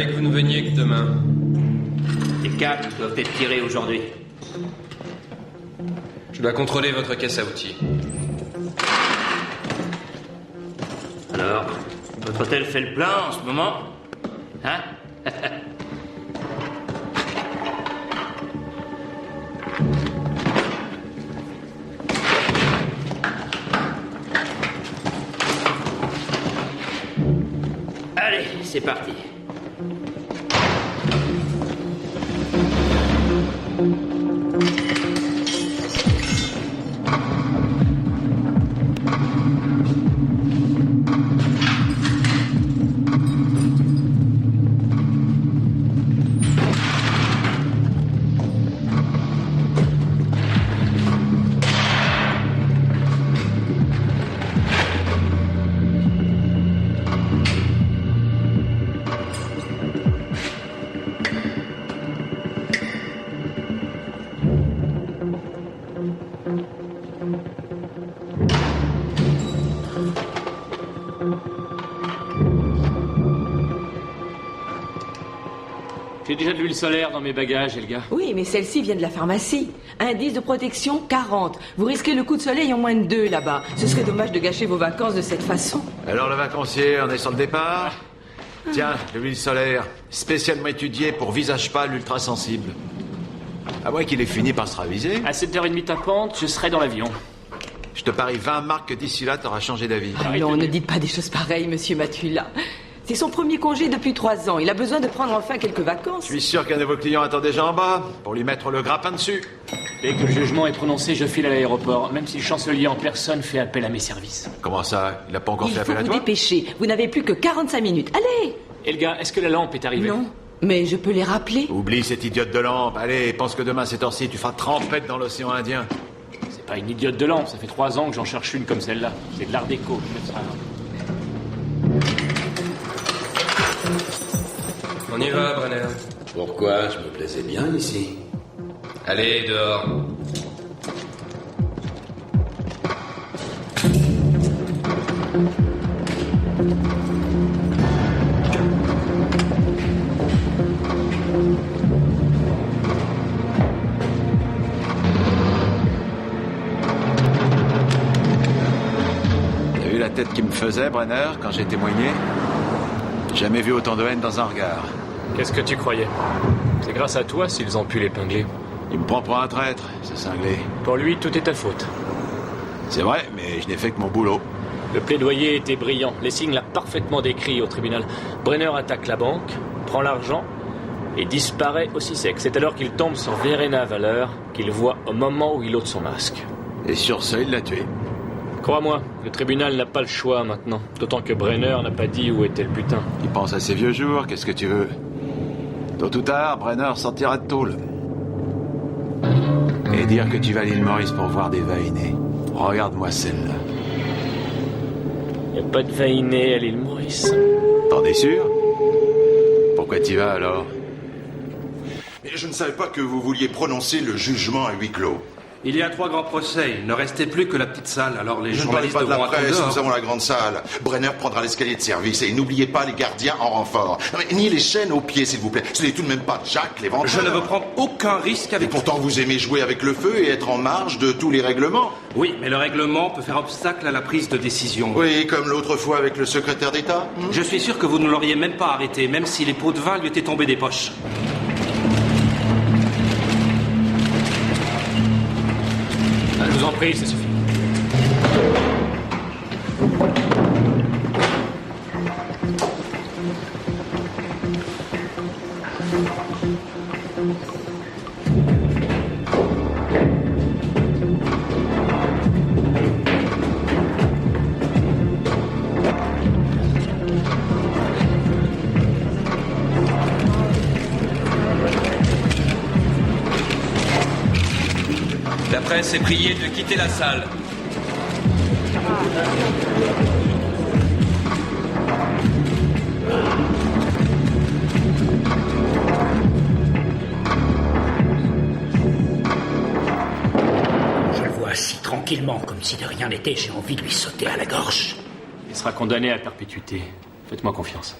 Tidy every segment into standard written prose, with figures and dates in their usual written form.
fallait que vous ne veniez que demain. Les câbles doivent être tirés aujourd'hui. Je dois contrôler votre caisse à outils. Alors, votre hôtel fait le plein en ce moment? Hein? Allez, c'est parti. J'ai déjà de l'huile solaire dans mes bagages, Elga. Oui, mais celle-ci vient de la pharmacie. Indice de protection 40. Vous risquez le coup de soleil en moins de 2 là-bas. Ce serait dommage de gâcher vos vacances de cette façon. Alors le vacancier, on est sur le départ. Tiens, de l'huile solaire, spécialement étudiée pour visage pâle ultra sensible. À moins qu'il ait fini par se raviser. À 7h30 tapante, je serai dans l'avion. Je te parie 20 marques que d'ici là, t'auras changé d'avis. Ah non, ne dites pas des choses pareilles, monsieur Matula. C'est son premier congé depuis 3 ans. Il a besoin de prendre enfin quelques vacances. Je suis sûr qu'un de vos clients attend déjà en bas pour lui mettre le grappin dessus. Dès que le jugement est prononcé, je file à l'aéroport, même si le chancelier en personne fait appel à mes services. Comment ça? Il n'a pas encore fait appel à Il faut toi? vous dépêcher. Vous n'avez plus que 45 minutes. Allez! Elga, est-ce que la lampe est arrivée? Non, mais je peux les rappeler. Oublie cette idiote de lampe. Allez, pense que demain, cette heure-ci, tu feras trempette dans l'océan Indien. C'est pas une idiote de lampe, ça fait 3 ans que j'en cherche une comme celle-là. C'est de l'art déco. On y va, Brenner. Pourquoi? Je me plaisais bien ici. Allez, dehors. T'as vu la tête qu'il me faisait, Brenner, quand j'ai témoigné? Jamais vu autant de haine dans un regard. Qu'est-ce que tu croyais? C'est grâce à toi s'ils ont pu l'épingler. Il me prend pour un traître, ce cinglé. Pour lui, tout est ta faute. C'est vrai, mais je n'ai fait que mon boulot. Le plaidoyer était brillant. Lessing l'a parfaitement décrit au tribunal. Brenner attaque la banque, prend l'argent et disparaît aussi sec. C'est alors qu'il tombe sur Verena Valeur, qu'il voit au moment où il ôte son masque. Et sur ce, il l'a tué. Crois-moi, le tribunal n'a pas le choix maintenant. D'autant que Brenner n'a pas dit où était le butin. Il pense à ses vieux jours, qu'est-ce que tu veux? Tôt ou tard, Brenner sortira de tôle. Et dire que tu vas à l'île Maurice pour voir des vainés. Regarde-moi celle-là. Il n'y a pas de vainés à l'île Maurice. T'en es sûr? Pourquoi t'y vas alors? Mais je ne savais pas que vous vouliez prononcer le jugement à huis clos. Il y a 3 grands procès. Il ne restait plus que la petite salle. Alors les Je ne parlais journalistes pas de la devront attendre presse, dehors. nous avons la grande salle. Brenner prendra l'escalier de service et n'oubliez pas les gardiens en renfort. Non, mais ni les chaînes aux pieds, s'il vous plaît. Ce n'est tout de même pas Jack l'éventreur. Je ne veux prendre aucun risque Et avec... pourtant, vous aimez jouer avec le feu et être en marge de tous les règlements. Oui, mais le règlement peut faire obstacle à la prise de décision. Oui, comme l'autre fois avec le secrétaire d'État. Je suis sûr que vous ne l'auriez même pas arrêté, même si les pots de vin lui étaient tombés des poches. Je vous en prie, ça suffit. La presse est priée de quitter la salle. Je le vois assis tranquillement, comme si de rien n'était. J'ai envie de lui sauter à la gorge. Il sera condamné à perpétuité. Faites-moi confiance.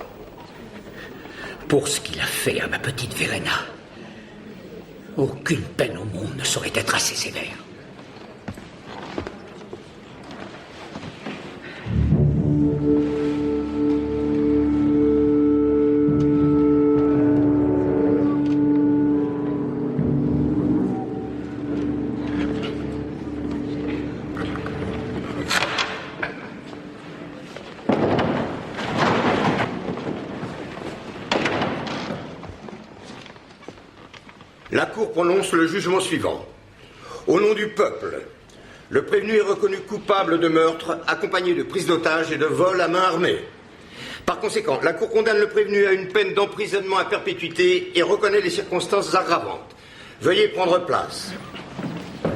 Pour ce qu'il a fait à ma petite Verena, aucune peine au monde ne saurait être assez sévère. La Cour prononce le jugement suivant. Au nom du peuple, le prévenu est reconnu coupable de meurtre, accompagné de prise d'otage et de vol à main armée. Par conséquent, la Cour condamne le prévenu à une peine d'emprisonnement à perpétuité et reconnaît les circonstances aggravantes. Veuillez prendre place.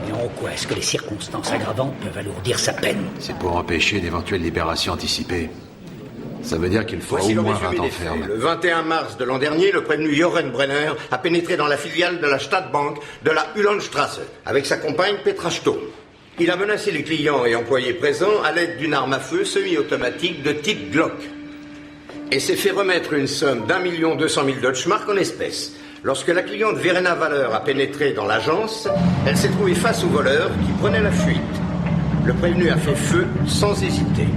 Et en quoi est-ce que les circonstances aggravantes peuvent alourdir sa peine? C'est pour empêcher d'éventuelles libérations anticipées. Ça veut dire qu'il faut Voici au le moins résumé 20 ans des faits. ferme. Le 21 mars de l'an dernier, le prévenu Joren Brenner a pénétré dans la filiale de la Stadtbank de la Uhlandstrasse avec sa compagne Petra Sturm. Il a menacé les clients et employés présents à l'aide d'une arme à feu semi-automatique de type Glock et s'est fait remettre une somme d'1 200 000 Deutschmark en espèces. Lorsque la cliente Verena Waller a pénétré dans l'agence, elle s'est trouvée face au voleur qui prenait la fuite. Le prévenu a fait feu sans hésiter.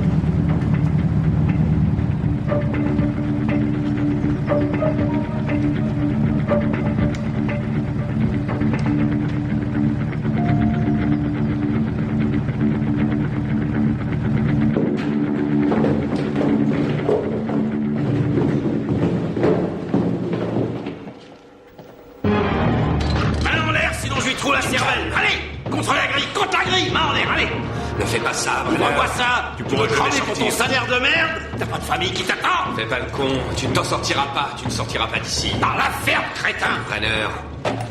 Main en l'air, sinon je lui trouve la cervelle. Allez, contre la grille, main en l'air, allez. Ne fais pas ça, Brenner. Revois ça. Tu pourrais cramer pour ton salaire de merde. T'as pas de famille qui t'attend. Fais pas le con, tu ne t'en sortiras pas, tu ne sortiras pas d'ici. Par la ferme, crétin. Brenner,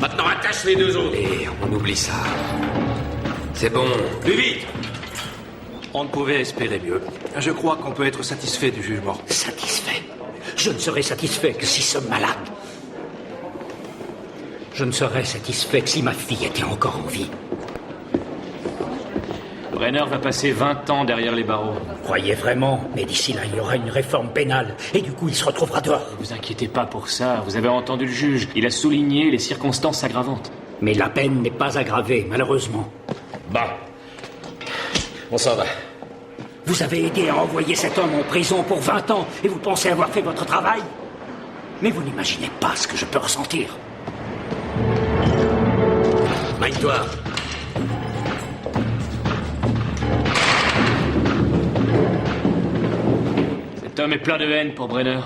Maintenant, attache les deux autres. et on oublie ça. C'est bon. Plus vite. On ne pouvait espérer mieux. Je crois qu'on peut être satisfait du jugement. Satisfait? Je ne serais satisfait que si sommes malade. Je ne serais satisfait que si ma fille était encore en vie. Brenner va passer 20 ans derrière les barreaux. Croyez vraiment, mais d'ici là, il y aura une réforme pénale, et du coup, il se retrouvera dehors. Ne vous inquiétez pas pour ça, vous avez entendu le juge. Il a souligné les circonstances aggravantes. Mais la peine n'est pas aggravée, malheureusement. Bon. On s'en va. Vous avez aidé à envoyer cet homme en prison pour 20 ans, et vous pensez avoir fait votre travail? Mais vous n'imaginez pas ce que je peux ressentir. Maille-toi. Cet homme est plein de haine pour Brenner.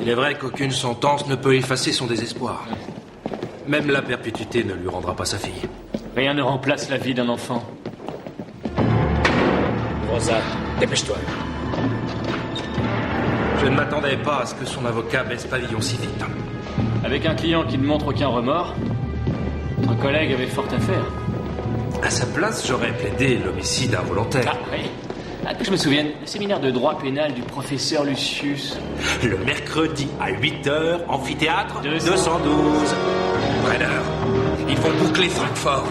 Il est vrai qu'aucune sentence ne peut effacer son désespoir. Même la perpétuité ne lui rendra pas sa fille. Rien ne remplace la vie d'un enfant. Rosa, dépêche-toi. Je ne m'attendais pas à ce que son avocat baisse pavillon si vite. Avec un client qui ne montre aucun remords, votre collègue avait fort à faire. À sa place, j'aurais plaidé l'homicide involontaire. Ah oui. Ah, que je me souvienne, le séminaire de droit pénal du professeur Lucius. Le mercredi à 8h, amphithéâtre 212. 212. Brenner, ils vont boucler Francfort.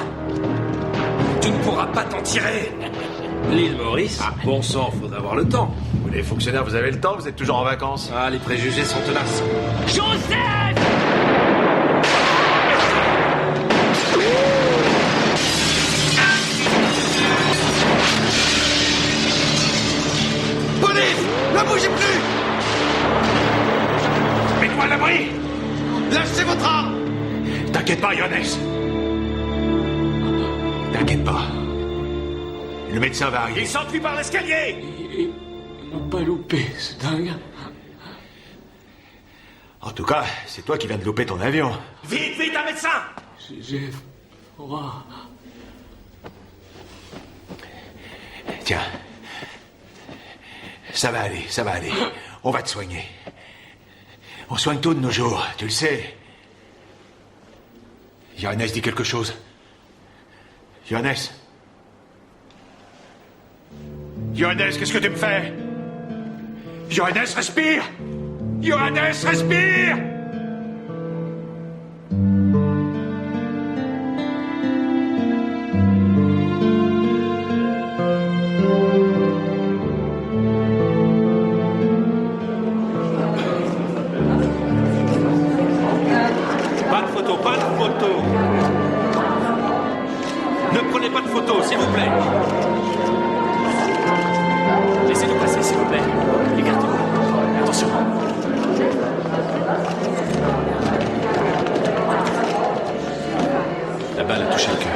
Tu ne pourras pas t'en tirer. L'île Maurice, bon sang, faudra avoir le temps. Vous les fonctionnaires, vous avez le temps, vous êtes toujours en vacances. Ah, les préjugés sont tenaces. Joseph! Police! Ne bougez plus! Mets-toi à l'abri. Lâchez votre arme! T'inquiète pas, Johannes. T'inquiète pas. Le médecin va arriver. Il s'enfuit par l'escalier. Ils m'ont pas loupé, c'est dingue. En tout cas, c'est toi qui viens de louper ton avion. Vite, vite, un médecin. J'ai froid. Tiens. Ça va aller, ça va aller. On va te soigner. On soigne tout de nos jours, tu le sais. Johannes dit quelque chose. Johannes. Johannes, qu'est-ce que tu me fais? Johannes, respire! Johannes, respire! photo, s'il vous plaît. Laissez-nous passer, s'il vous plaît. Écartez-vous. Attention. La balle a touché le cœur.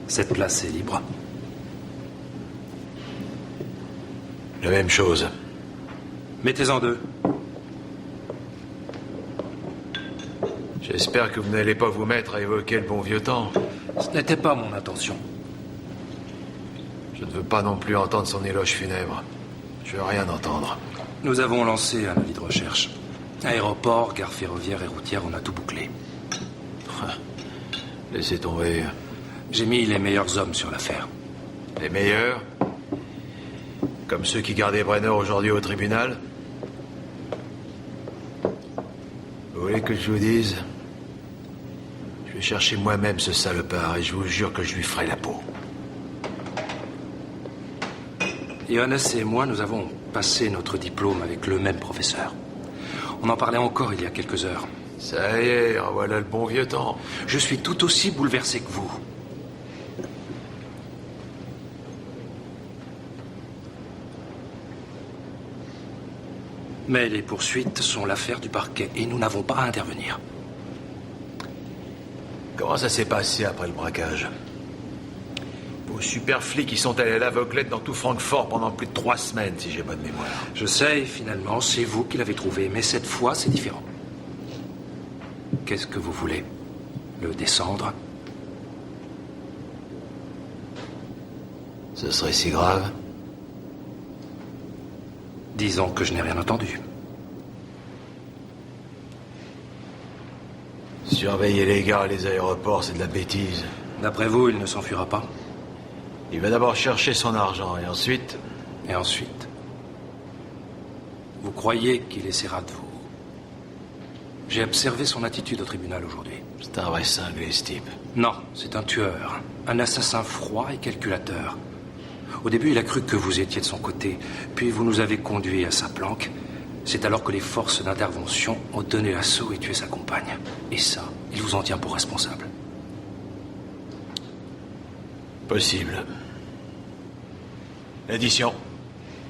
Cette place est libre. La même chose. Mettez-en deux. J'espère que vous n'allez pas vous mettre à évoquer le bon vieux temps. Ce n'était pas mon intention. Je ne veux pas non plus entendre son éloge funèbre. Je veux rien entendre. Nous avons lancé un avis de recherche. Aéroport, gare ferroviaire et routière, on a tout bouclé. Laissez tomber. J'ai mis les meilleurs hommes sur l'affaire. Les meilleurs? Comme ceux qui gardaient Brenner aujourd'hui au tribunal? Vous voulez que je vous dise? Je vais chercher moi-même ce salopard et je vous jure que je lui ferai la peau. Johannes et moi, nous avons passé notre diplôme avec le même professeur. On en parlait encore il y a quelques heures. Ça y est, en voilà le bon vieux temps. Je suis tout aussi bouleversé que vous. Mais les poursuites sont l'affaire du parquet et nous n'avons pas à intervenir. Comment ça s'est passé après le braquage? Vos super flics, ils sont allés à l'aveuglette dans tout Francfort pendant plus de 3 semaines, si j'ai bonne mémoire. Je sais, finalement, c'est vous qui l'avez trouvé, mais cette fois, c'est différent. Qu'est-ce que vous voulez? Le descendre? Ce serait si grave? Disons que je n'ai rien entendu. Surveiller les gares et les aéroports, c'est de la bêtise. D'après vous, il ne s'enfuira pas? Il va d'abord chercher son argent et ensuite... Et ensuite? Vous croyez qu'il essaiera de vous? J'ai observé son attitude au tribunal aujourd'hui. C'est un vrai cinglé, ce type. Non, c'est un tueur. Un assassin froid et calculateur. Au début, il a cru que vous étiez de son côté. Puis vous nous avez conduits à sa planque. C'est alors que les forces d'intervention ont donné l'assaut et tué sa compagne. Et ça, il vous en tient pour responsable. Possible. L'addition?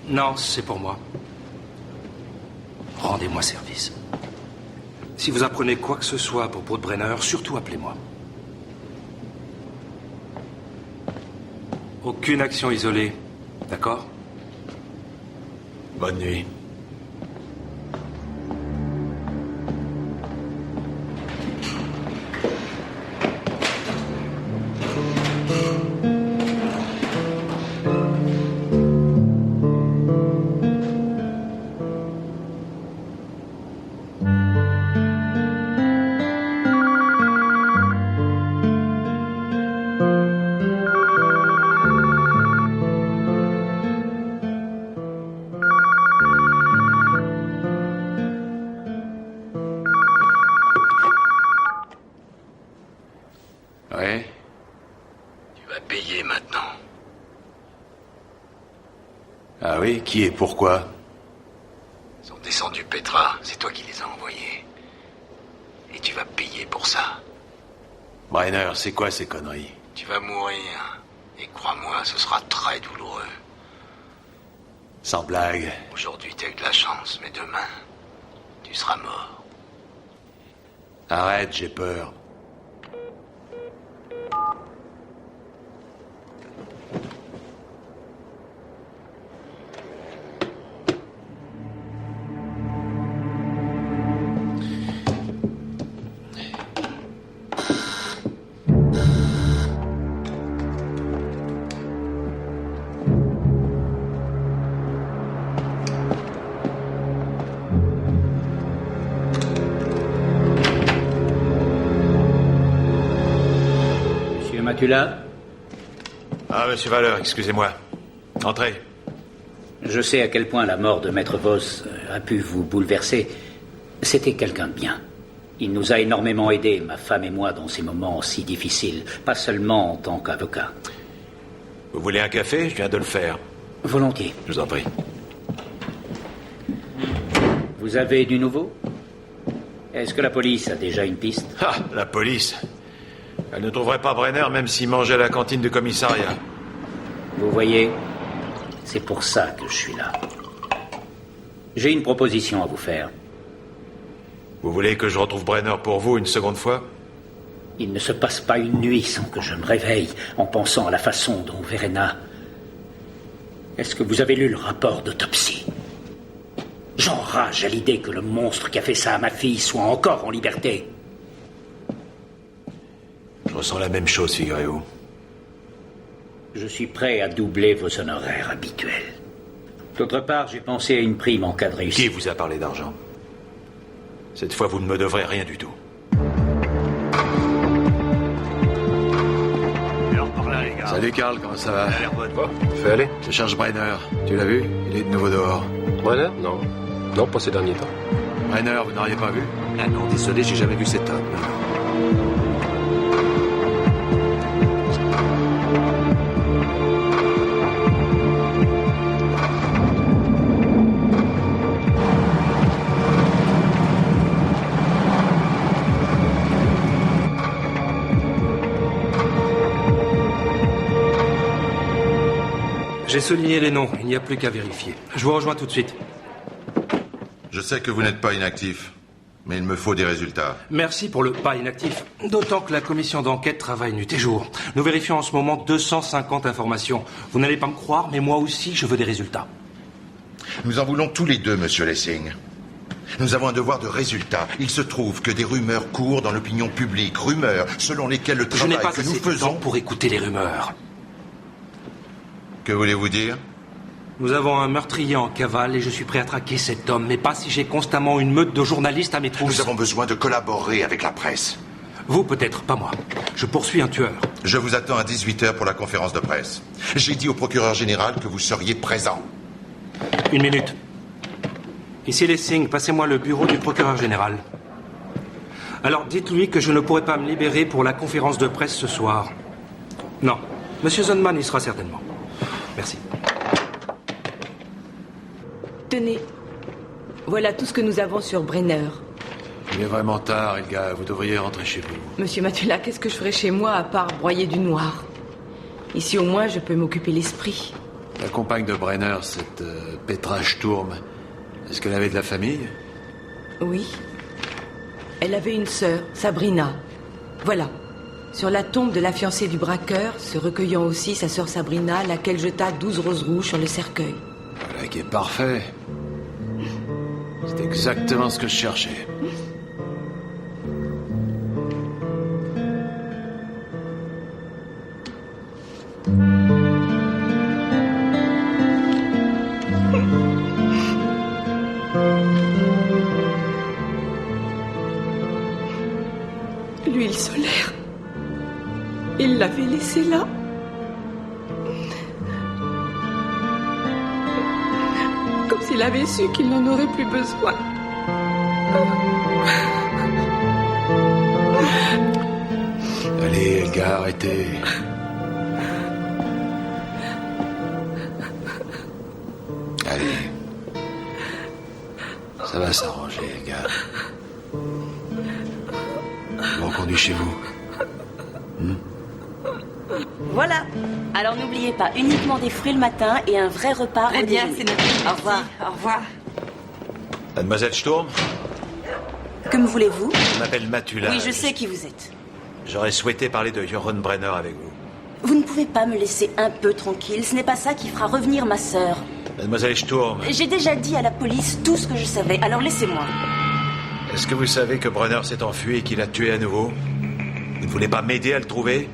Non, c'est pour moi. Rendez-moi service. Si vous apprenez quoi que ce soit à propos de Brenner, surtout appelez-moi. Aucune action isolée, d'accord? Bonne nuit. Ouais? Tu vas payer maintenant. Ah oui? Qui et pourquoi? Ils sont descendus, Petra. C'est toi qui les as envoyés. Et tu vas payer pour ça. Brenner, c'est quoi ces conneries? Tu vas mourir. Et crois-moi, ce sera très douloureux. Sans blague. Aujourd'hui, t'as eu de la chance, mais demain, tu seras mort. Arrête, j'ai peur. Matula? Ah, monsieur Valeur, excusez-moi. Entrez. Je sais à quel point la mort de Maître Voss a pu vous bouleverser. C'était quelqu'un de bien. Il nous a énormément aidés, ma femme et moi, dans ces moments si difficiles. Pas seulement en tant qu'avocat. Vous voulez un café? Je viens de le faire. Volontiers. Je vous en prie. Vous avez du nouveau? Est-ce que la police a déjà une piste? Ah, la police. Elle ne trouverait pas Brenner même s'il mangeait à la cantine du commissariat. Vous voyez, c'est pour ça que je suis là. J'ai une proposition à vous faire. Vous voulez que je retrouve Brenner pour vous une seconde fois? Il ne se passe pas une nuit sans que je me réveille en pensant à la façon dont Verena... Est-ce que vous avez lu le rapport d'autopsie? J'enrage à l'idée que le monstre qui a fait ça à ma fille soit encore en liberté. Je ressens la même chose, figurez-vous. Je suis prêt à doubler vos honoraires habituels. D'autre part, j'ai pensé à une prime en cas de réussite. Qui vous a parlé d'argent? Cette fois, vous ne me devrez rien du tout. Alors par là, les gars. Salut Karl, comment ça va? Ça a l'air bonne. Fais aller. Je cherche Brenner. Tu l'as vu? Il est de nouveau dehors. Brenner? Non. Non, pas ces derniers temps. Brenner, vous n'auriez pas vu? Ah non, désolé, j'ai jamais vu cet homme. J'ai souligné les noms, il n'y a plus qu'à vérifier. Je vous rejoins tout de suite. Je sais que vous n'êtes pas inactif, mais il me faut des résultats. Merci pour le pas inactif. D'autant que la commission d'enquête travaille nuit et jour. Nous vérifions en ce moment 250 informations. Vous n'allez pas me croire, mais moi aussi, je veux des résultats. Nous en voulons tous les deux, monsieur Lessing. Nous avons un devoir de résultat. Il se trouve que des rumeurs courent dans l'opinion publique. Rumeurs selon lesquelles le Je n'ai travail pas que nous assez de temps faisons... pour écouter les rumeurs. Que voulez-vous dire? Nous avons un meurtrier en cavale et je suis prêt à traquer cet homme, mais pas si j'ai constamment une meute de journalistes à mes trousses. Nous avons besoin de collaborer avec la presse. Vous peut-être, pas moi. Je poursuis un tueur. Je vous attends à 18h pour la conférence de presse. J'ai dit au procureur général que vous seriez présent. Une minute. Ici Lessing, passez-moi le bureau du procureur général. Alors dites-lui que je ne pourrai pas me libérer pour la conférence de presse ce soir. Non, Monsieur Zonman y sera certainement. Merci. Tenez, voilà tout ce que nous avons sur Brenner. Il est vraiment tard, les gars. Vous devriez rentrer chez vous. Monsieur Matula, qu'est-ce que je ferais chez moi à part broyer du noir? Ici, au moins, je peux m'occuper l'esprit. La compagne de Brenner, cette Petra Sturm, est-ce qu'elle avait de la famille? Oui. Elle avait une sœur, Sabrina. Voilà. Sur la tombe de la fiancée du braqueur, se recueillant aussi sa sœur Sabrina, laquelle jeta 12 roses rouges sur le cercueil. Voilà qui est parfait. C'est exactement ce que je cherchais. L'huile solaire. Il l'avait laissée là. Comme s'il avait su qu'il n'en aurait plus besoin. Allez, Elgar, arrêtez. Allez. Ça va s'arranger, Elgar. Je vous reconduis chez vous. Voilà. Alors n'oubliez pas, uniquement des fruits le matin et un vrai repas au déjeuner. C'est noté. Au revoir. Au revoir. Mademoiselle Sturm, Que me voulez-vous? je m'appelle Matula. Oui, je sais qui vous êtes. J'aurais souhaité parler de Joran Brenner avec vous. Vous ne pouvez pas me laisser un peu tranquille. Ce n'est pas ça qui fera revenir ma sœur. Mademoiselle Sturm, J'ai déjà dit à la police tout ce que je savais, alors laissez-moi. est-ce que vous savez que Brenner s'est enfui et qu'il l'a tué à nouveau? Vous ne voulez pas m'aider à le trouver?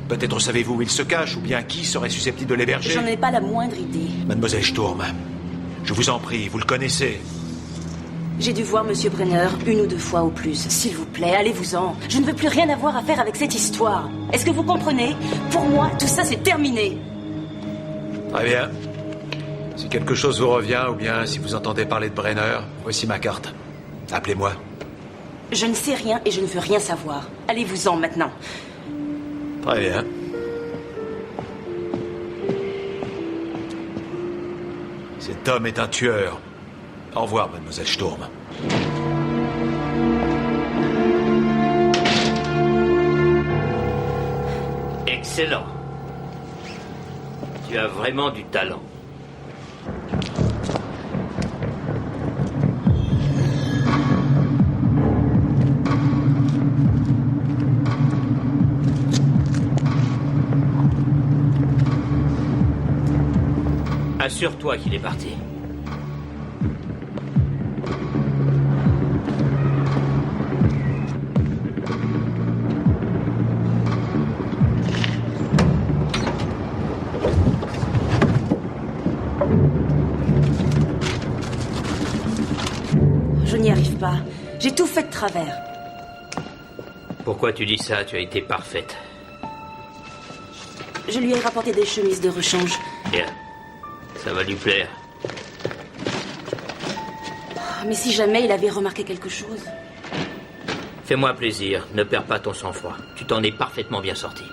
Peut-être savez-vous où il se cache, ou bien qui serait susceptible de l'héberger? J'en ai pas la moindre idée. Mademoiselle Sturm, je vous en prie, vous le connaissez. J'ai dû voir Monsieur Brenner 1 ou 2 fois au plus. S'il vous plaît, allez-vous-en. Je ne veux plus rien avoir à faire avec cette histoire. Est-ce que vous comprenez? Pour moi, tout ça, c'est terminé. Très bien. Si quelque chose vous revient, ou bien si vous entendez parler de Brenner, voici ma carte. Appelez-moi. Je ne sais rien et je ne veux rien savoir. Allez-vous-en maintenant. Très bien. Cet homme est un tueur. Au revoir, mademoiselle Sturm. Excellent. Tu as vraiment du talent. Assure-toi qu'il est parti. Je n'y arrive pas. J'ai tout fait de travers. Pourquoi tu dis ça? Tu as été parfaite. Je lui ai rapporté des chemises de rechange. Bien. Ça va lui plaire. Mais si jamais il avait remarqué quelque chose... Fais-moi plaisir. Ne perds pas ton sang-froid. Tu t'en es parfaitement bien sorti.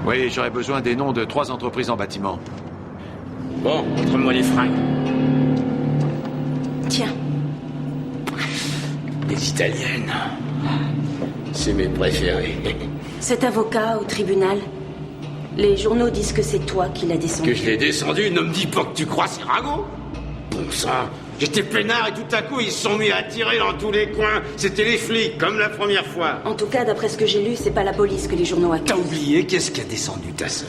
Oui, j'aurais besoin des noms de 3 entreprises en bâtiment. Bon, montre-moi les fringues. Tiens. Les italiennes. C'est mes préférés. Cet avocat au tribunal, les journaux disent que c'est toi qui l'as descendu. Que je l'ai descendu? Ne me dis pas que tu crois ces ragots. Bon sang, j'étais peinard et tout à coup ils se sont mis à tirer dans tous les coins. C'était les flics, comme la première fois. En tout cas, d'après ce que j'ai lu, c'est pas la police que les journaux accusent. T'as oublié qu'est-ce qui a descendu ta sœur?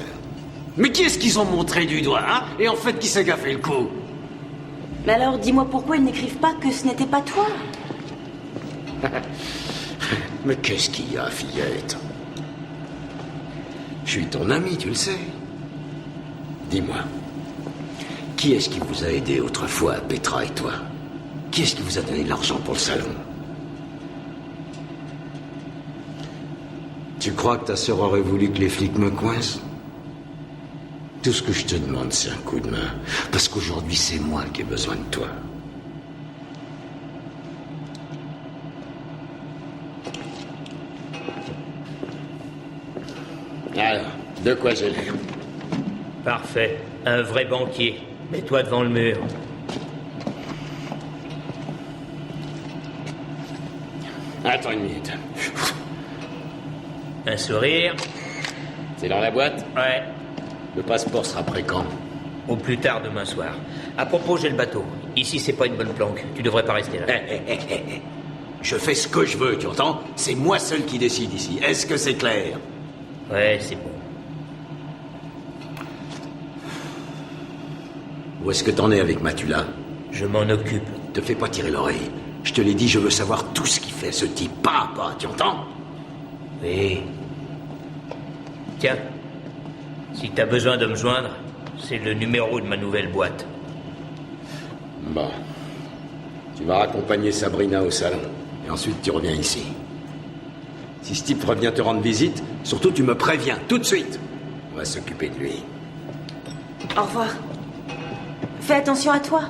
Mais qui est-ce qu'ils ont montré du doigt, hein? Et en fait, qui c'est qui a fait le coup? Mais alors, dis-moi pourquoi ils n'écrivent pas que ce n'était pas toi? Mais qu'est-ce qu'il y a, fillette? Je suis ton ami, tu le sais. Dis-moi, qui est-ce qui vous a aidé autrefois, Petra et toi? Qui est-ce qui vous a donné de l'argent pour le salon? Tu crois que ta sœur aurait voulu que les flics me coincent? Tout ce que je te demande, c'est un coup de main. Parce qu'aujourd'hui, c'est moi qui ai besoin de toi. Alors, de quoi j'ai l'air? Parfait. Un vrai banquier. Mets-toi devant le mur. Attends une minute. Un sourire. C'est dans la boîte? Ouais. Le passeport sera prêt quand? Au plus tard demain soir. À propos, j'ai le bateau. Ici, c'est pas une bonne planque. Tu devrais pas rester là. Je fais ce que je veux, tu entends? C'est moi seul qui décide ici. Est-ce que c'est clair? Ouais, c'est bon. Où est-ce que t'en es avec Matula? Je m'en occupe. Te fais pas tirer l'oreille. Je te l'ai dit, je veux savoir tout ce qu'il fait, ce type. Pas à pas, tu entends? Oui. Tiens. Si t'as besoin de me joindre, c'est le numéro de ma nouvelle boîte. Bon. Tu vas raccompagner Sabrina au salon. Et ensuite, tu reviens ici. Si ce type revient te rendre visite, surtout tu me préviens, tout de suite. On va s'occuper de lui. Au revoir. Fais attention à toi.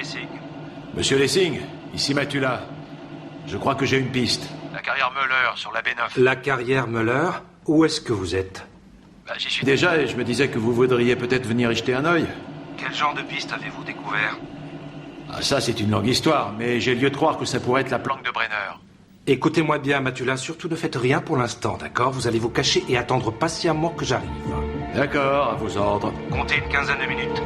Lessing. Monsieur Lessing, ici Matula. Je crois que j'ai une piste. La carrière Muller sur la B9. La carrière Muller, où est-ce que vous êtes? J'y suis déjà et je me disais que vous voudriez peut-être venir y jeter un œil. Quel genre de piste avez-vous découvert? Ah, ça, c'est une longue histoire, mais j'ai lieu de croire que ça pourrait être la planque de Brenner. Écoutez-moi bien, Matula, surtout ne faites rien pour l'instant, d'accord? Vous allez vous cacher et attendre patiemment que j'arrive. D'accord, à vos ordres. Comptez une quinzaine de minutes.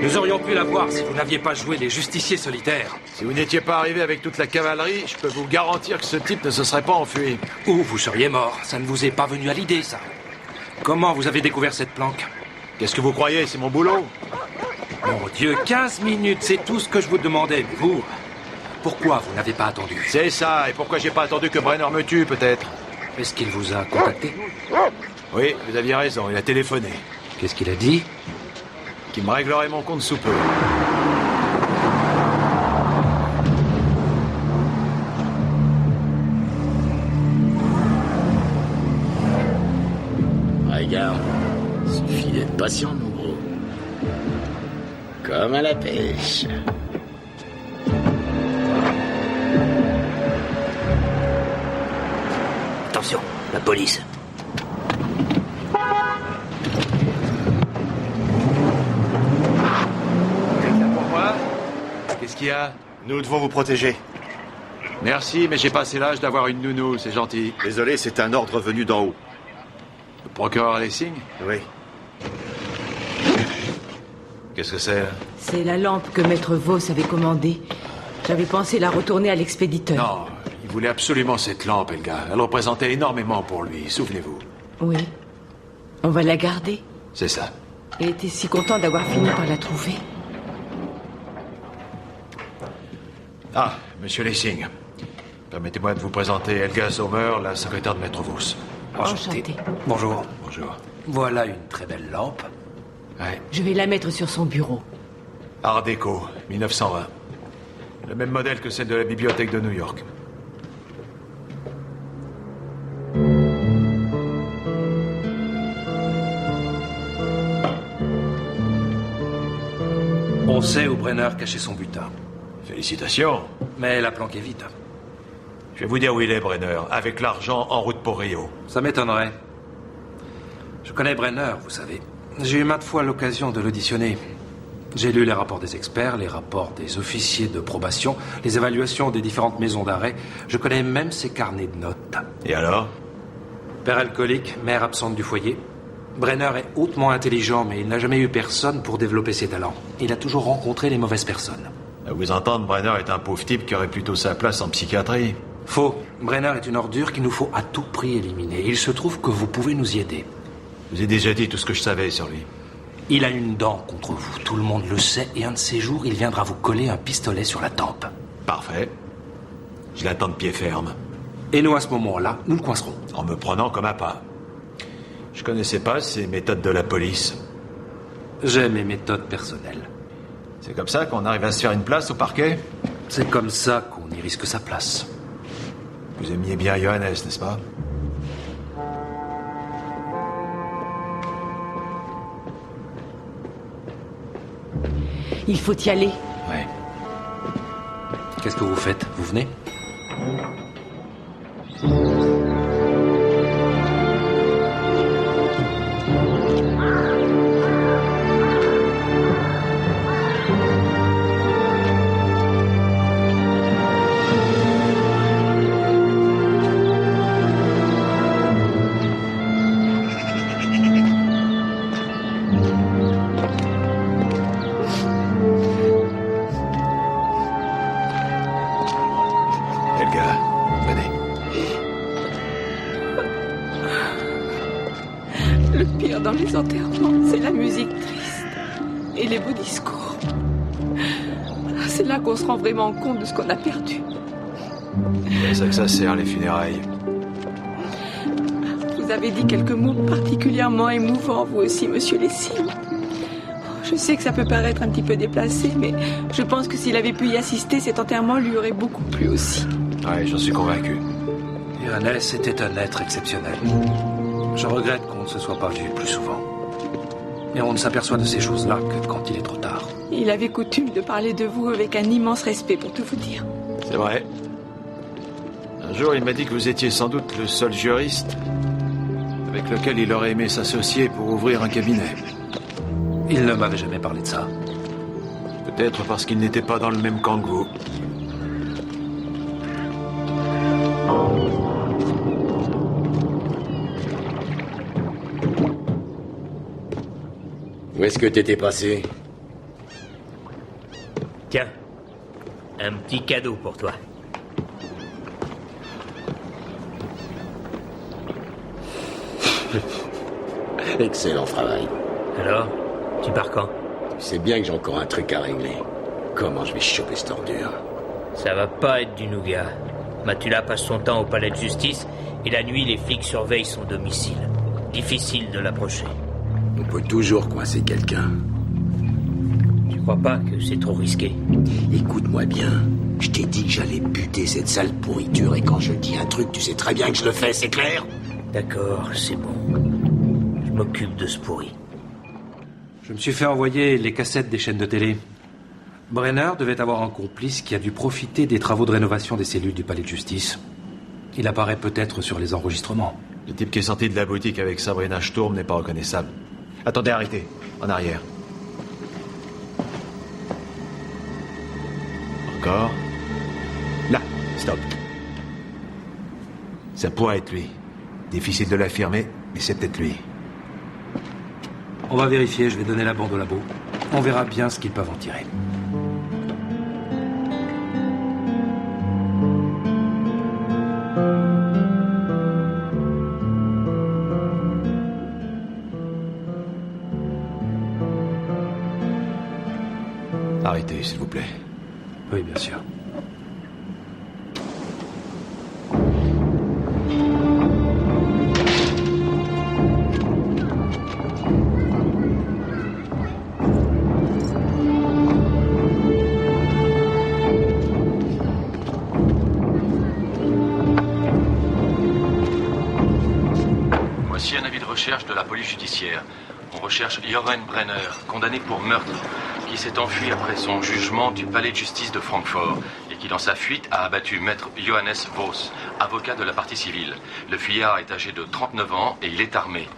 Nous aurions pu la voir si vous n'aviez pas joué les justiciers solitaires. Si vous n'étiez pas arrivé avec toute la cavalerie, je peux vous garantir que ce type ne se serait pas enfui. Ou vous seriez mort. Ça ne vous est pas venu à l'idée, ça. Comment vous avez découvert cette planque? Qu'est-ce que vous croyez? C'est mon boulot? Mon Dieu, 15 minutes, c'est tout ce que je vous demandais. Mais vous, pourquoi vous n'avez pas attendu? C'est ça, et pourquoi j'ai pas attendu que Brenner me tue, peut-être? Est-ce qu'il vous a contacté? Oui, vous aviez raison, il a téléphoné. Qu'est-ce qu'il a dit? Qu'il me réglerait mon compte sous peu. Regarde, suffit d'être patient, mon gros. Comme à la pêche. Attention, la police. Qu'est-ce qu'il y a? Nous devons vous protéger. Merci, mais j'ai passé l'âge d'avoir une nounou, c'est gentil. Désolé, c'est un ordre venu d'en haut. Le procureur Lessing? Oui. Qu'est-ce que c'est, là? C'est la lampe que Maître Vos avait commandée. J'avais pensé la retourner à l'expéditeur. Non, il voulait absolument cette lampe, le gars. Elle représentait énormément pour lui, souvenez-vous. Oui. On va la garder. C'est ça. Il était si content d'avoir fini par la trouver. Ah, monsieur Lessing. Permettez-moi de vous présenter Helga Sommer, la secrétaire de Maître Vos. Enchanté. Bonjour. Bonjour. Voilà une très belle lampe. Ouais. Je vais la mettre sur son bureau. Art déco, 1920. Le même modèle que celle de la bibliothèque de New York. On sait où Brenner cachait son butin. Félicitations. Mais la planque est vide. Je vais vous dire où il est, Brenner, avec l'argent en route pour Rio. Ça m'étonnerait. Je connais Brenner, vous savez. J'ai eu maintes fois l'occasion de l'auditionner. J'ai lu les rapports des experts, les rapports des officiers de probation, les évaluations des différentes maisons d'arrêt. Je connais même ses carnets de notes. Et alors? Père alcoolique, mère absente du foyer. Brenner est hautement intelligent, mais il n'a jamais eu personne pour développer ses talents. Il a toujours rencontré les mauvaises personnes. À vous entendre, Brenner est un pauvre type qui aurait plutôt sa place en psychiatrie. Faux. Brenner est une ordure qu'il nous faut à tout prix éliminer. Il se trouve que vous pouvez nous y aider. Je vous ai déjà dit tout ce que je savais sur lui. Il a une dent contre vous, tout le monde le sait, et un de ces jours, il viendra vous coller un pistolet sur la tempe. Parfait. Je l'attends de pied ferme. Et nous, à ce moment-là, nous le coincerons. En me prenant comme appât. Je connaissais pas ces méthodes de la police. J'ai mes méthodes personnelles. C'est comme ça qu'on arrive à se faire une place au parquet? C'est comme ça qu'on y risque sa place. Vous aimiez bien Johannes, n'est-ce pas? Il faut y aller. Ouais. Qu'est-ce que vous faites? Vous venez? Dans les enterrements, c'est la musique triste et les beaux discours. C'est là qu'on se rend vraiment compte de ce qu'on a perdu. C'est ça que ça sert, les funérailles. Vous avez dit quelques mots particulièrement émouvants, vous aussi, monsieur Lessing. Je sais que ça peut paraître un petit peu déplacé, mais je pense que s'il avait pu y assister, cet enterrement lui aurait beaucoup plu aussi. Ouais, j'en suis convaincu. Johannes était un être exceptionnel. Je regrette qu'on ne se soit pas vu plus souvent. Et on ne s'aperçoit de ces choses-là que quand il est trop tard. Il avait coutume de parler de vous avec un immense respect, pour tout vous dire. C'est vrai. Un jour, il m'a dit que vous étiez sans doute le seul juriste avec lequel il aurait aimé s'associer pour ouvrir un cabinet. Il ne m'avait jamais parlé de ça. Peut-être parce qu'il n'était pas dans le même camp que vous. Où est-ce que t'étais passé? Tiens, un petit cadeau pour toi. Excellent travail. Alors, tu pars quand? Tu sais bien que j'ai encore un truc à régler. Comment je vais choper cette ordure? Ça va pas être du nougat. Matula passe son temps au palais de justice et la nuit, les flics surveillent son domicile. Difficile de l'approcher. On peut toujours coincer quelqu'un. Tu crois pas que c'est trop risqué? Écoute-moi bien. Je t'ai dit que j'allais buter cette sale pourriture et quand je dis un truc, tu sais très bien que je le fais, c'est clair? D'accord, c'est bon. Je m'occupe de ce pourri. Je me suis fait envoyer les cassettes des chaînes de télé. Brenner devait avoir un complice qui a dû profiter des travaux de rénovation des cellules du palais de justice. Il apparaît peut-être sur les enregistrements. Le type qui est sorti de la boutique avec Sabrina Sturm n'est pas reconnaissable. Attendez, arrêtez. En arrière. Encore. Là, stop. Ça pourrait être lui. Difficile de l'affirmer, mais c'est peut-être lui. On va vérifier, je vais donner la bande au labo. On verra bien ce qu'ils peuvent en tirer. Arrêtez, s'il vous plaît. Oui, bien sûr. recherche de la police judiciaire. On recherche Joren Brenner, condamné pour meurtre, qui s'est enfui après son jugement du palais de justice de Francfort et qui, dans sa fuite, a abattu maître Johannes Voss, avocat de la partie civile. Le fuyard est âgé de 39 ans et il est armé.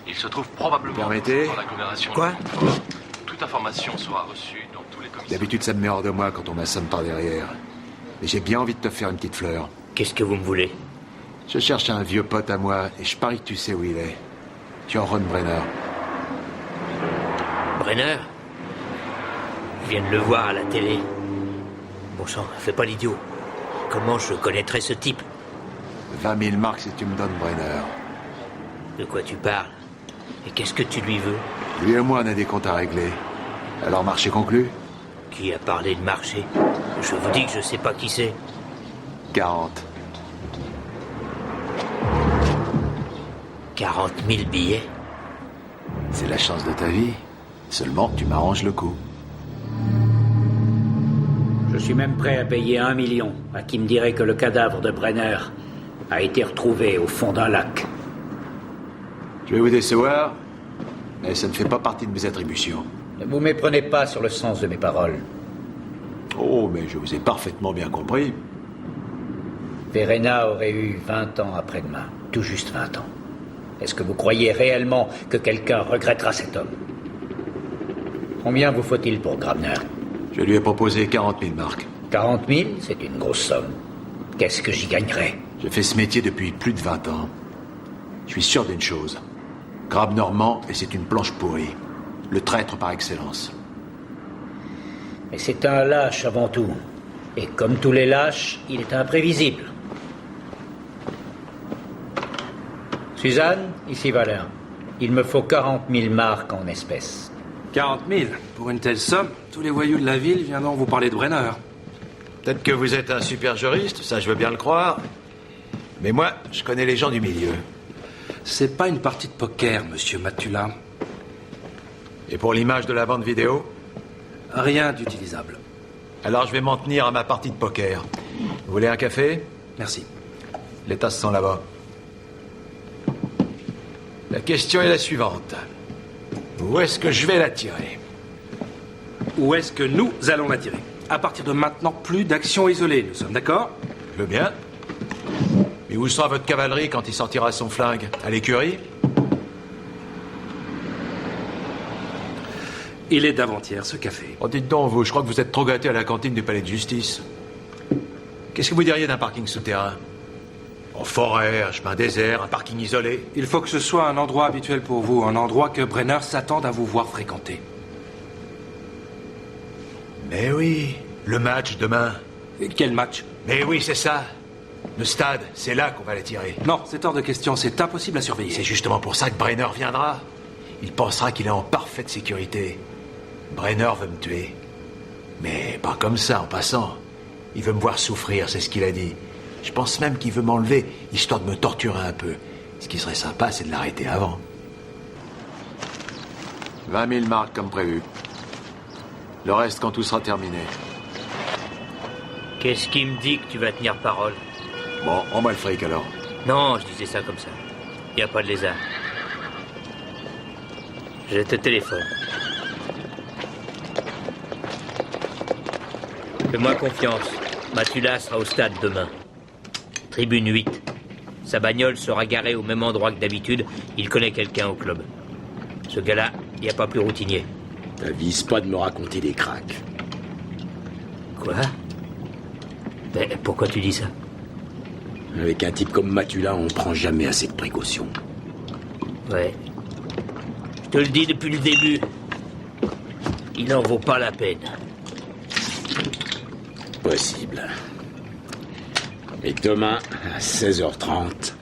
Il se trouve probablement dans l'agglomération. Quoi? Toute information sera reçue dans tous les commissariats. D'habitude, ça me met hors de moi quand on m'assomme par derrière. Mais j'ai bien envie de te faire une petite fleur. Qu'est-ce que vous me voulez? Je cherche un vieux pote à moi et je parie que tu sais où il est. Joren Brenner. Brenner? Je viens de le voir à la télé. Bon sang, fais pas l'idiot. Comment je connaîtrais ce type? 20 000 marks si tu me donnes Brenner. De quoi tu parles? Et qu'est-ce que tu lui veux? Lui et moi, on a des comptes à régler. Alors, marché conclu? Qui a parlé de marché? Je vous dis que je sais pas qui c'est. 40. 40 000 billets? C'est la chance de ta vie. Seulement, tu m'arranges le coup. Je suis même prêt à payer 1 million à qui me dirait que le cadavre de Brenner a été retrouvé au fond d'un lac. Je vais vous décevoir, mais ça ne fait pas partie de mes attributions. Ne vous méprenez pas sur le sens de mes paroles. Oh, mais je vous ai parfaitement bien compris. Verena aurait eu 20 ans après-demain. Tout juste 20 ans. Est-ce que vous croyez réellement que quelqu'un regrettera cet homme? Combien vous faut-il pour Grabner? Je lui ai proposé 40 000 marks. 40 000, c'est une grosse somme. Qu'est-ce que j'y gagnerais? Je fais ce métier depuis plus de 20 ans. Je suis sûr d'une chose. Grabner ment et c'est une planche pourrie. Le traître par excellence. Mais c'est un lâche avant tout. Et comme tous les lâches, il est imprévisible. Suzanne, ici Valin. Il me faut 40 000 marks en espèces. 40 000? Pour une telle somme, tous les voyous de la ville viendront vous parler de Brenner. Peut-être que vous êtes un super juriste, ça je veux bien le croire. Mais moi, je connais les gens du milieu. C'est pas une partie de poker, monsieur Matula. Et pour l'image de la bande vidéo? Rien d'utilisable. Alors je vais m'en tenir à ma partie de poker. Vous voulez un café? Merci. Les tasses sont là-bas. La question est la suivante. Où est-ce que je vais la tirer? Où est-ce que nous allons la tirer? À partir de maintenant, plus d'actions isolées, nous sommes d'accord? Je veux bien. Mais où sera votre cavalerie quand il sortira son flingue? À l'écurie? Il est d'avant-hier, ce café. Oh, dites donc, vous, je crois que vous êtes trop gâté à la cantine du palais de justice. Qu'est-ce que vous diriez d'un parking souterrain? En forêt, un chemin désert, un parking isolé? Il faut que ce soit un endroit habituel pour vous, un endroit que Brenner s'attende à vous voir fréquenter. Mais oui, le match demain. Et quel match? Mais oui, c'est ça. Le stade, c'est là qu'on va la tirer. Non, c'est hors de question, c'est impossible à surveiller. C'est justement pour ça que Brenner viendra. Il pensera qu'il est en parfaite sécurité. Brenner veut me tuer. Mais pas comme ça, en passant. Il veut me voir souffrir, c'est ce qu'il a dit. Je pense même qu'il veut m'enlever, histoire de me torturer un peu. Ce qui serait sympa, c'est de l'arrêter avant. 20 000 marks comme prévu. Le reste quand tout sera terminé. Qu'est-ce qui me dit que tu vas tenir parole? Bon, on va le fric alors. Non, je disais ça comme ça. Y a pas de lézard. Je te téléphone. Fais-moi confiance. Matula sera au stade demain. Tribune 8. Sa bagnole sera garée au même endroit que d'habitude. Il connaît quelqu'un au club. Ce gars-là, il n'y a pas plus routinier. T'avises pas de me raconter des cracks. Quoi? Mais pourquoi tu dis ça? Avec un type comme Matula, on prend jamais assez de précautions. Ouais. Je te le dis depuis le début. Il n'en vaut pas la peine. Possible. Et demain, à 16h30...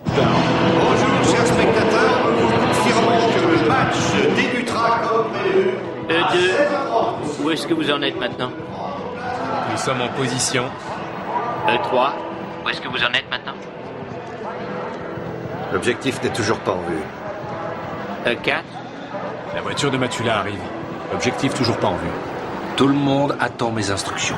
Bonjour, chers spectateurs. Nous confirmons que le match débutera comme prévu. E2, où est-ce que vous en êtes maintenant? Nous sommes en position. E3, où est-ce que vous en êtes maintenant? L'objectif n'est toujours pas en vue. E4, La voiture de Matula arrive. Objectif toujours pas en vue. Tout le monde attend mes instructions.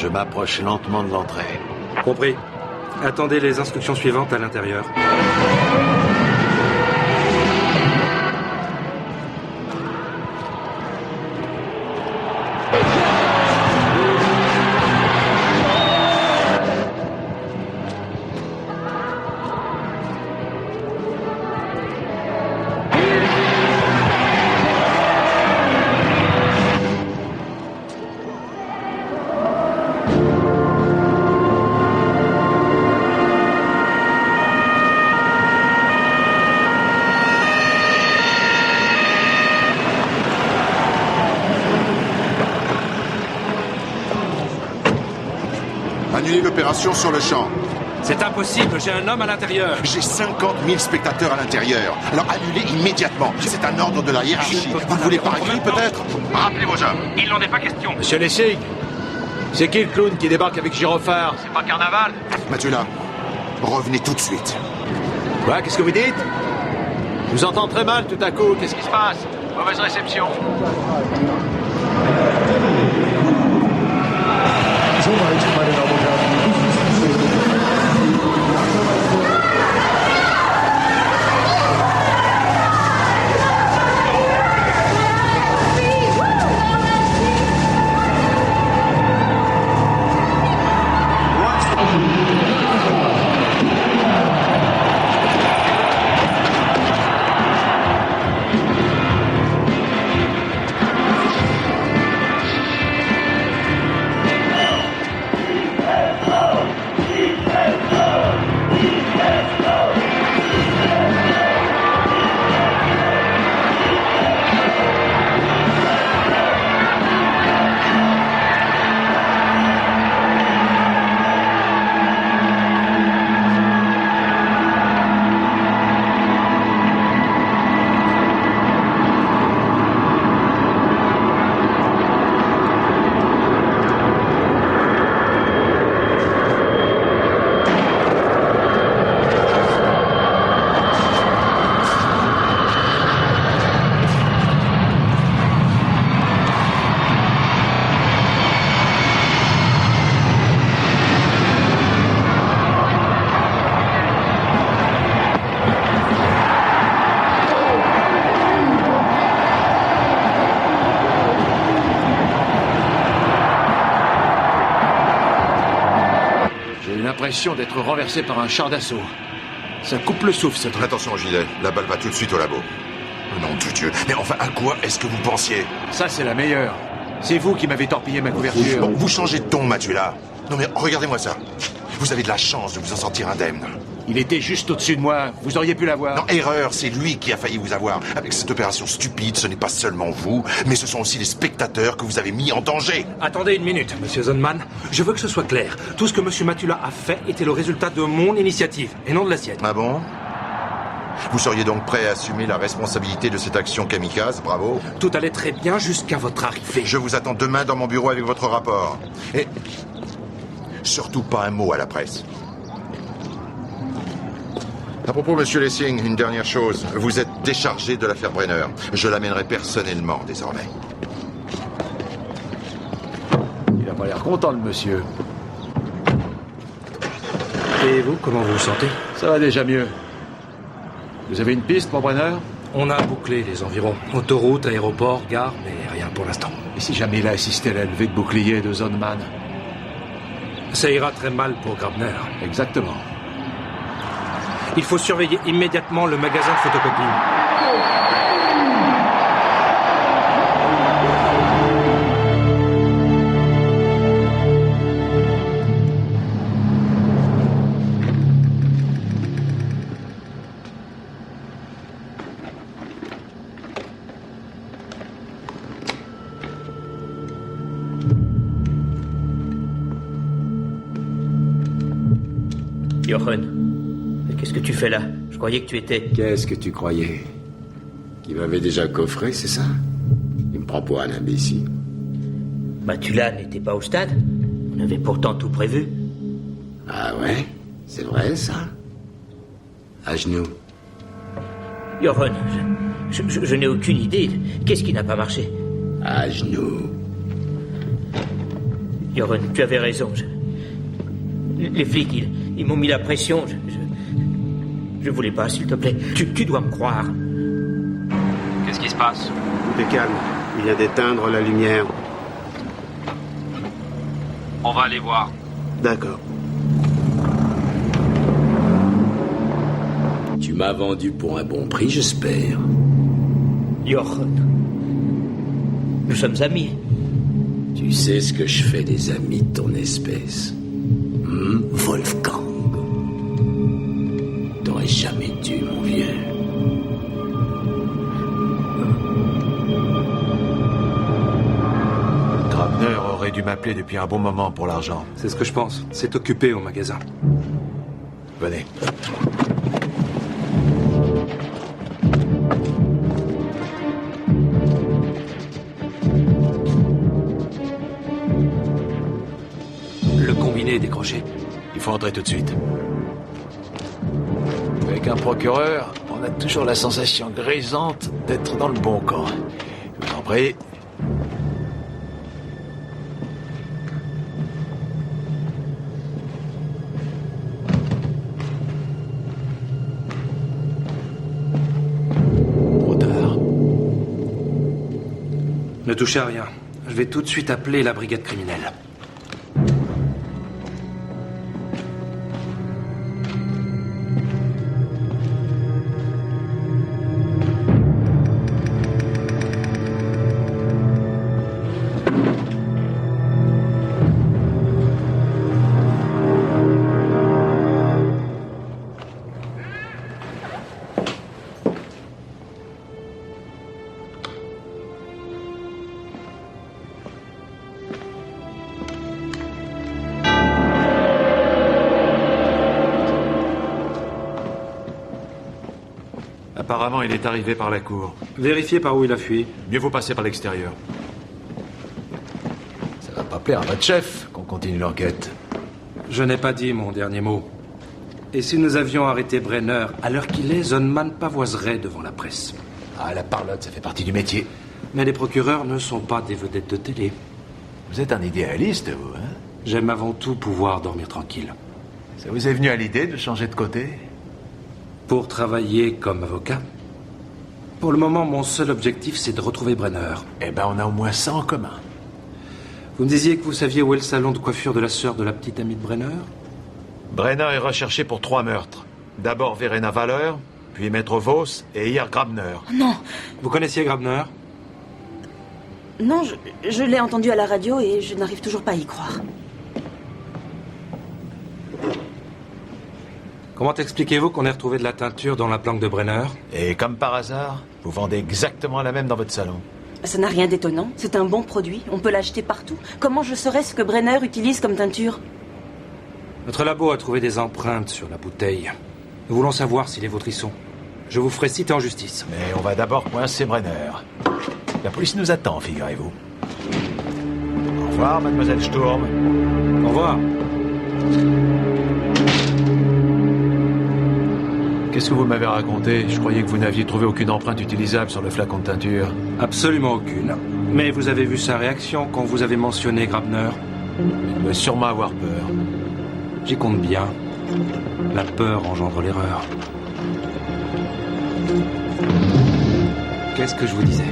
Je m'approche lentement de l'entrée. Compris. Attendez les instructions suivantes à l'intérieur. Annulez l'opération sur le champ. C'est impossible, j'ai un homme à l'intérieur. J'ai 50 000 spectateurs à l'intérieur. Alors annulez immédiatement. C'est un ordre de la hiérarchie. Vous ne voulez pas écrit peut-être? Rappelez vos hommes. Il n'en est pas question. Monsieur Lessing, c'est qui le clown qui débarque avec gyrophare? C'est pas carnaval. Matula, revenez tout de suite. Quoi? Qu'est-ce que vous dites? Je vous entends très mal tout à coup. Qu'est-ce qui se passe? Mauvaise réception. L'impression d'être renversé par un char d'assaut. Ça coupe le souffle, cette... Attention, Gilet. La balle va tout de suite au labo. Oh, nom de Dieu. Mais enfin, à quoi est-ce que vous pensiez? Ça, c'est la meilleure. C'est vous qui m'avez torpillé ma couverture. Bon, vous changez de ton, Matula. Non mais regardez-moi ça. Vous avez de la chance de vous en sortir indemne. Il était juste au-dessus de moi. Vous auriez pu l'avoir. Non, erreur. C'est lui qui a failli vous avoir. Avec cette opération stupide, ce n'est pas seulement vous, mais ce sont aussi les spectateurs que vous avez mis en danger. Attendez une minute, Monsieur Zonman. Je veux que ce soit clair. Tout ce que Monsieur Matula a fait était le résultat de mon initiative, et non de la sienne. Ah bon? Vous seriez donc prêt à assumer la responsabilité de cette action kamikaze? Bravo. Tout allait très bien jusqu'à votre arrivée. Je vous attends demain dans mon bureau avec votre rapport. Et surtout pas un mot à la presse. À propos, Monsieur Lessing, une dernière chose. Vous êtes déchargé de l'affaire Brenner. Je l'amènerai personnellement, désormais. Il n'a pas l'air content, le monsieur. Et vous, comment vous vous sentez? Ça va déjà mieux. Vous avez une piste pour Brenner? On a bouclé les environs. Autoroute, aéroport, gare, mais rien pour l'instant. Et si jamais il a assisté à la levée de bouclier de Zonman? Ça ira très mal pour Grabner. Exactement. Il faut surveiller immédiatement le magasin de photocopie. Jochen, qu'est-ce que tu fais là? Je croyais que tu étais... Qu'est-ce que tu croyais? Qu'il m'avait déjà coffré, c'est ça? Il me prend pour un imbécile. Matula n'était pas au stade. On avait pourtant tout prévu. Ah ouais? C'est vrai, ça? À genoux. Jochen, je n'ai aucune idée. Qu'est-ce qui n'a pas marché? À genoux. Joren, tu avais raison. Les flics, ils m'ont mis la pression. Je voulais pas, s'il te plaît. Tu dois me croire. Qu'est-ce qui se passe? Tout est calme. Il vient d'éteindre la lumière. On va aller voir. D'accord. Tu m'as vendu pour un bon prix, j'espère. Joren, nous sommes amis. Tu sais ce que je fais des amis de ton espèce. Wolfgang. T'aurais jamais dû, mon vieux. Grabner aurait dû m'appeler depuis un bon moment pour l'argent. C'est ce que je pense. C'est occupé au magasin. Venez. Le combiné est décroché. Il faut entrer tout de suite. Avec un procureur, on a toujours la sensation grisante d'être dans le bon camp. Je vous en prie. Trop tard. Ne touchez à rien. Je vais tout de suite appeler la brigade criminelle. Apparemment, il est arrivé par la cour. Vérifiez par où il a fui. Mieux vaut passer par l'extérieur. Ça va pas plaire à votre chef qu'on continue l'enquête. Je n'ai pas dit mon dernier mot. Et si nous avions arrêté Brenner, à l'heure qu'il est, Zonman pavoiserait devant la presse. Ah, la parlotte, ça fait partie du métier. Mais les procureurs ne sont pas des vedettes de télé. Vous êtes un idéaliste, vous, hein? J'aime avant tout pouvoir dormir tranquille. Ça vous est venu à l'idée de changer de côté? Pour travailler comme avocat? Pour le moment, mon seul objectif, c'est de retrouver Brenner. Eh ben, on a au moins ça en commun. Vous me disiez que vous saviez où est le salon de coiffure de la sœur de la petite amie de Brenner? Brenner est recherché pour 3 meurtres. D'abord Verena Valeur, puis Maître Vos et hier Grabner. Non. Vous connaissiez Grabner? Non, je l'ai entendu à la radio et je n'arrive toujours pas à y croire. Comment expliquez-vous qu'on ait retrouvé de la teinture dans la planque de Brenner? Et comme par hasard, vous vendez exactement la même dans votre salon. Ça n'a rien d'étonnant. C'est un bon produit. On peut l'acheter partout. Comment je saurais ce que Brenner utilise comme teinture? Notre labo a trouvé des empreintes sur la bouteille. Nous voulons savoir si les vôtres y sont. Je vous ferai citer en justice. Mais on va d'abord coincer Brenner. La police nous attend, figurez-vous. Au revoir, mademoiselle Sturm. Au revoir. Qu'est-ce que vous m'avez raconté? Je croyais que vous n'aviez trouvé aucune empreinte utilisable sur le flacon de teinture. Absolument aucune. Mais vous avez vu sa réaction quand vous avez mentionné Grabner? Il doit sûrement avoir peur. J'y compte bien. La peur engendre l'erreur. Qu'est-ce que je vous disais?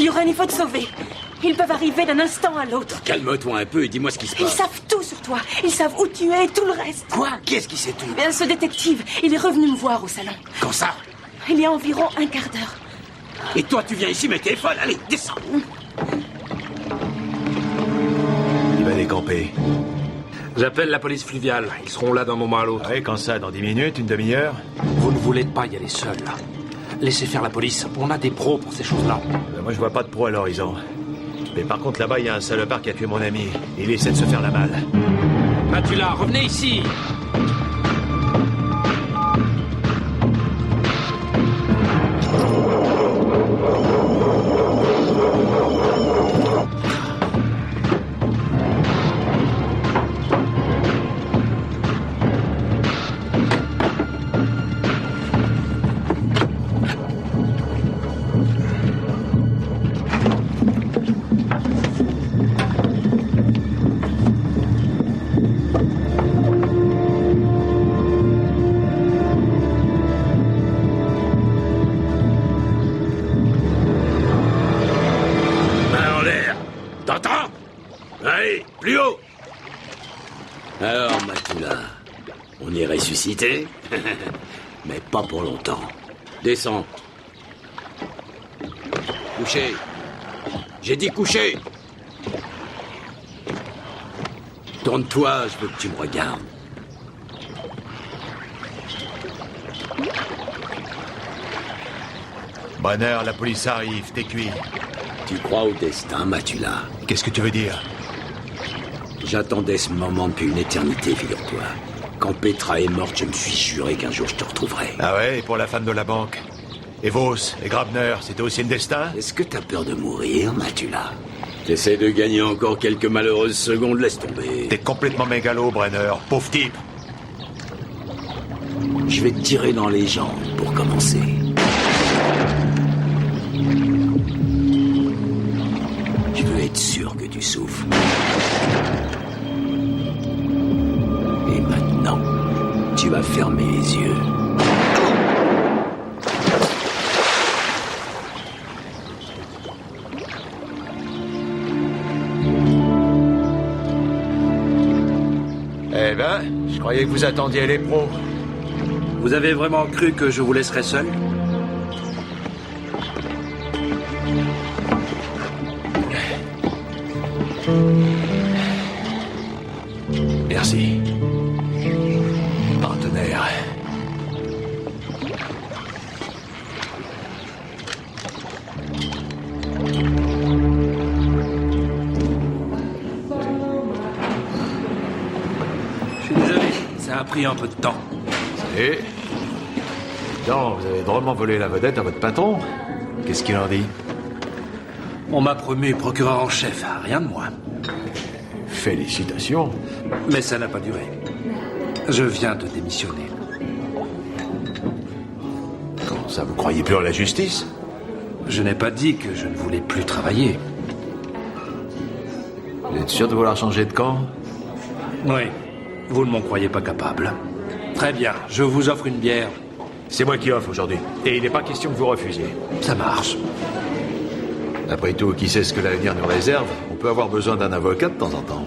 Joren, il faut te sauver. Ils peuvent arriver d'un instant à l'autre. Calme-toi un peu et dis-moi ce qui se Ils passe. savent tout sur toi. Ils savent où tu es et tout le reste. Quoi? Qui est-ce qui sait tout? Bien, ce détective, il est revenu me voir au salon. Quand ça? Il y a environ un quart d'heure. Et toi, tu viens ici, mais t'es folle. Allez, descends. Il va décamper. J'appelle la police fluviale. Ils seront là d'un moment à l'autre. Ouais, quand ça, dans 10 minutes, une demi-heure? Vous ne voulez pas y aller seul, là. Laissez faire la police. On a des pros pour ces choses-là. Moi, je vois pas de pro à l'horizon. Mais par contre, là-bas, il y a un salopard qui a tué mon ami. Il essaie de se faire la malle. Matula, revenez ici. Plus haut! Alors, Matula, on est ressuscité? Mais pas pour longtemps. Descends. Couchez. J'ai dit coucher. Tourne-toi, je veux que tu me regardes. Brenner, la police arrive, t'es cuit. Tu crois au destin, Matula? Qu'est-ce que tu veux dire? J'attendais ce moment depuis une éternité, figure-toi. Quand Petra est morte, je me suis juré qu'un jour je te retrouverais. Ah ouais, et pour la femme de la banque? Et Vos, et Grabner, c'était aussi le destin? Est-ce que t'as peur de mourir, Matula? T'essaies de gagner encore quelques malheureuses secondes, laisse tomber. T'es complètement mégalo, Brenner, pauvre type. Je vais te tirer dans les jambes pour commencer. Je veux être sûr que tu souffres. Et maintenant, tu vas fermer les yeux. Eh ben, je croyais que vous attendiez les pros. Vous avez vraiment cru que je vous laisserais seul? Merci. Partenaire. Je suis désolé, ça a pris un peu de temps. Et donc, vous avez drôlement volé la vedette à votre patron? Qu'est-ce qu'il en dit? On m'a promu procureur en chef, rien de moins. Félicitations. Mais ça n'a pas duré. Je viens de démissionner. Comment ça, vous croyez plus en la justice? Je n'ai pas dit que je ne voulais plus travailler. Vous êtes sûr de vouloir changer de camp? Oui, vous ne m'en croyez pas capable. Très bien, je vous offre une bière. C'est moi qui offre aujourd'hui. Et il n'est pas question que vous refusiez. Ça marche. Après tout, qui sait ce que l'avenir nous réserve? On peut avoir besoin d'un avocat de temps en temps.